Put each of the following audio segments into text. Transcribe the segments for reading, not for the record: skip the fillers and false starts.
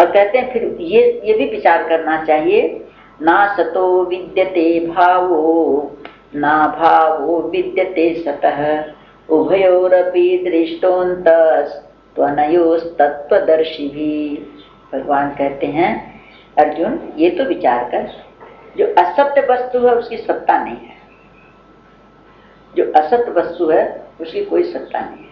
और कहते हैं फिर ये भी विचार करना चाहिए, ना सतो विद्यते भावो ना भावो विद्यते सतः उभयोरपि दृष्टोऽन्तस्त्वनयोस्तत्त्वदर्शिभिः। भगवान कहते हैं अर्जुन ये तो विचार कर, जो असत्य वस्तु है उसकी सत्ता नहीं है, जो असत्य वस्तु है उसकी कोई सत्ता नहीं है।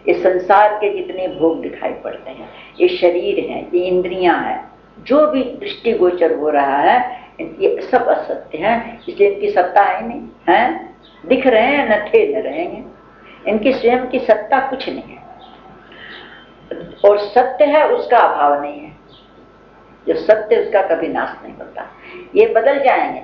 ये संसार के जितने भोग दिखाई पड़ते हैं, ये शरीर है, ये इंद्रियां हैं, जो भी दृष्टि गोचर हो रहा है ये सब असत्य है, इसलिए इनकी सत्ता है नहीं है, दिख रहे हैं न थे न रहेंगे, इनकी स्वयं की सत्ता कुछ नहीं है। और सत्य है उसका अभाव नहीं है, जो सत्य उसका कभी नाश नहीं होता, ये बदल जाएंगे।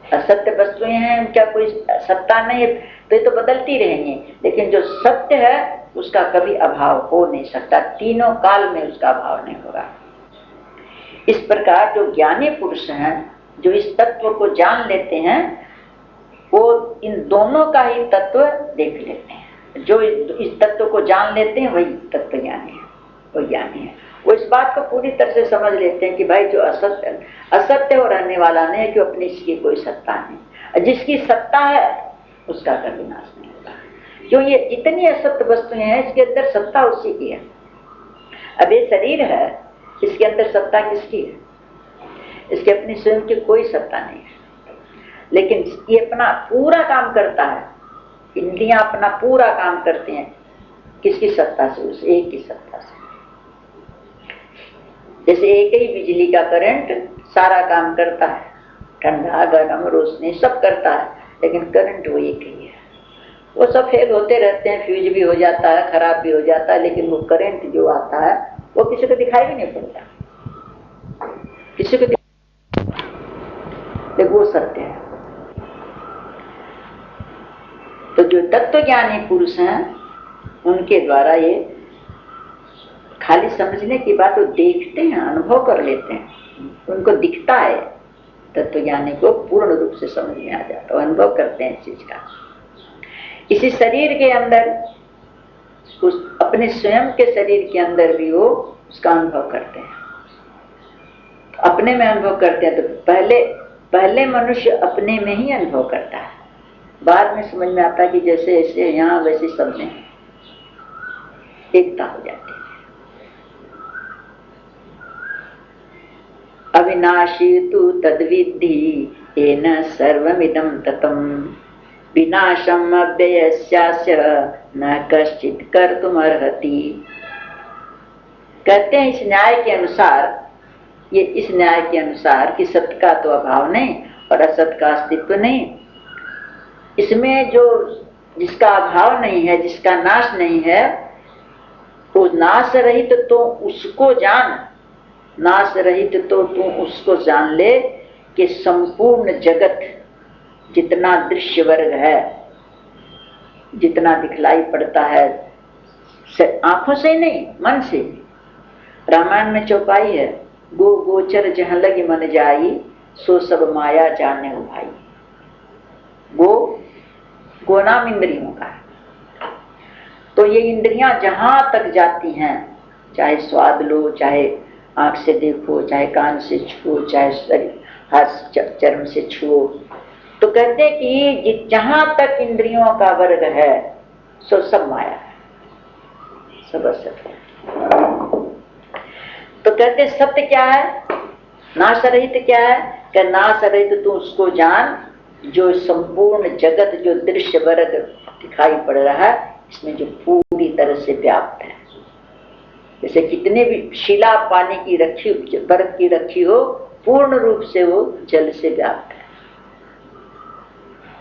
असत्य वस्तुएं हैं उनका कोई सत्ता नहीं है तो ये तो बदलती रहेंगी, लेकिन जो सत्य है उसका कभी अभाव हो नहीं सकता, तीनों काल में उसका अभाव नहीं होगा। इस प्रकार जो ज्ञानी पुरुष हैं, जो इस तत्व को जान लेते हैं, वो इन दोनों का ही तत्व देख लेते हैं। जो इस तत्व को जान लेते हैं वही तत्व ज्ञानी है, वो ज्ञानी है। वो इस बात को पूरी तरह से समझ लेते हैं कि भाई जो असत्य हो रहने वाला नहीं है, कि अपनी इसकी कोई सत्ता नहीं, जिसकी सत्ता है उसका कभी नाश नहीं होगा। क्यों, ये जितनी असत्य वस्तुएं हैं इसके अंदर सत्ता उसी की है। अब ये शरीर है, इसके अंदर सत्ता किसकी है? इसके अपनी स्वयं की कोई सत्ता नहीं है, लेकिन ये अपना पूरा काम करता है, इंद्रियां अपना पूरा काम करती हैं, किसकी सत्ता से? उस एक की सत्ता से। जैसे एक ही बिजली का करंट सारा काम करता है, ठंडा गर्म रोशनी सब करता है, लेकिन करंट वो एक ही है। वो सब फेल होते रहते हैं, फ्यूज भी हो जाता है, खराब भी हो जाता है, लेकिन वो करंट जो आता है वो किसी को दिखाई भी नहीं पड़ता, किसी को देखो वो सत्य है। तो जो तत्वज्ञानी पुरुष हैं उनके द्वारा ये खाली समझने की बात वो देखते हैं, अनुभव कर लेते हैं, उनको दिखता है, तत्वज्ञानी को पूर्ण रूप से समझ में आ जाता है, अनुभव करते हैं इस चीज का। इसी शरीर के अंदर, उस अपने स्वयं के शरीर के अंदर भी वो उसका अनुभव करते हैं, अपने में अनुभव करते हैं। तो पहले मनुष्य अपने में ही अनुभव करता है, बाद में समझ में आता है कि जैसे ऐसे यहाँ वैसे सब में एकता हो जाती है। अविनाशी तु तद्विद्धि येन सर्वमिदं ततं विनाशम अव्ययस्यास्य न कश्चित् कर्तुमर्हति। कहते हैं इस न्याय के अनुसार, ये इस न्याय के अनुसार कि सत्य का तो अभाव नहीं और असत का अस्तित्व नहीं, इसमें जो जिसका अभाव नहीं है, जिसका नाश नहीं है, वो नाश रहित तो उसको जान, नाश रहित तो तू उसको जान ले कि संपूर्ण जगत जितना दृश्य वर्ग है, जितना दिखलाई पड़ता है आंखों से नहीं मन से। रामायण में चौपाई है, गो गोचर जहां लगी मन जाई सो सब माया जाने हो भाई। गो नाम इंद्रियों का है, तो ये इंद्रियां जहां तक जाती हैं, चाहे स्वाद लो, चाहे आंख से देखो, चाहे कान से छुओ, चाहे शरीर हाथ चर्म से छुओ, तो कहते हैं कि जहां तक इंद्रियों का वर्ग है सो सब माया है, सब असत्य है। तो कहते सत्य क्या है, नाश रहित क्या है? कि नाश रहित तू उसको जान जो संपूर्ण जगत, जो दृश्य वर्ग दिखाई पड़ रहा है, इसमें जो पूरी तरह से व्याप्त है। जैसे कितने भी शिला पानी की रखी, बर्फ की रखी हो, पूर्ण रूप से वो जल से व्याप्त है।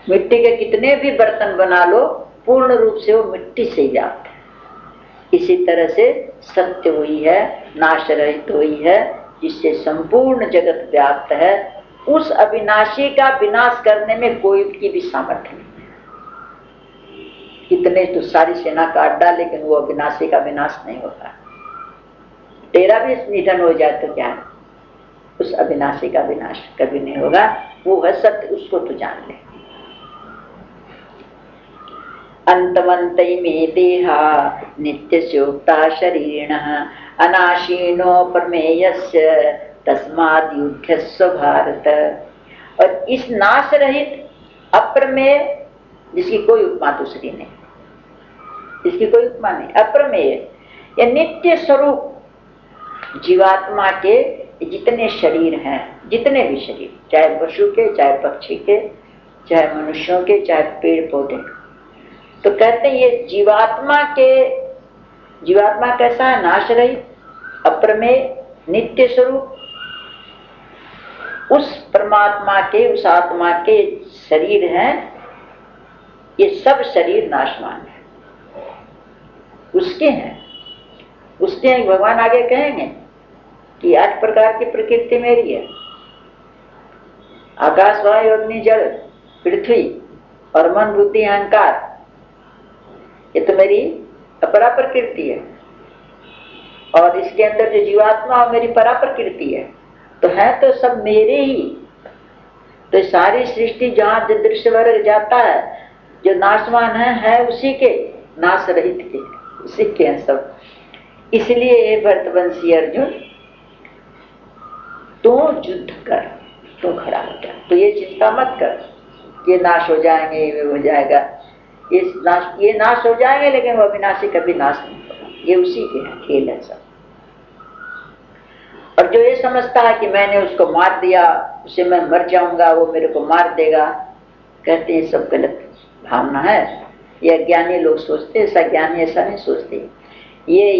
मिट्टी के कितने भी बर्तन बना लो, पूर्ण रूप से वो मिट्टी से व्याप्त है। इसी तरह से सत्य हुई है, नाश रहित हुई है, जिससे संपूर्ण जगत व्याप्त है। उस अविनाशी का विनाश करने में कोई की भी सामर्थ्य नहीं है। कितने तो सारी सेना काट डाल, लेकिन वो अविनाशी का विनाश नहीं होता। तेरा भी निधन हो जाए तो क्या है, उस अविनाशी का विनाश कभी नहीं होगा। वो है सत्य, उसको तो जान ले। अंतवंतै मे देहा नित्यस्योक्ता शरीरिणः अनाशीनो प्रमेयस्य तस्माद् युध्यस्व भारत। और इस नाश रहित अप्रमेय, जिसकी कोई उपमा दूसरी नहीं, इसकी कोई उपमा नहीं, अप्रमेय या नित्य स्वरूप जीवात्मा के जितने शरीर हैं, जितने भी शरीर, चाहे पशु के, चाहे पक्षी के, चाहे मनुष्यों के, चाहे पेड़ पौधे, तो कहते हैं ये जीवात्मा कैसा है? नाश रहित, अप्रमेय, नित्य स्वरूप। उस परमात्मा के, उस आत्मा के शरीर हैं, ये सब शरीर नाशवान है, उसके हैं, उसके हैं। भगवान आगे कहेंगे कि 8 प्रकार की प्रकृति मेरी है, आकाश, वायु, अग्नि, जल, पृथ्वी और मन, बुद्धि, अहंकार, ये तो मेरी अपरा प्रकृति है। और इसके अंदर जो जीवात्मा मेरी परा प्रकृति है, तो है तो सब मेरे ही। तो सारी सृष्टि जहां दृश्य वर्ग जाता है, जो नाशवान है उसी के, नाश रहित के, उसी के हैं सब। इसलिए भरतवंशी अर्जुन, तू युद्ध कर, तू खड़ा हो जा, तो ये चिंता मत कर ये नाश हो जाएंगे, ये हो जाएगा, ये नाश हो जाएंगे, लेकिन वो अविनाशी कभी नाश नहीं होगा, ये उसी के है, खेल है सब। और जो ये समझता है कि मैंने उसको मार दिया, उसे मैं मर जाऊंगा, वो मेरे को मार देगा, कहते हैं सब गलत भावना है। ये ज्ञानी लोग सोचते, ऐसा ज्ञानी ऐसा नहीं सोचते। ये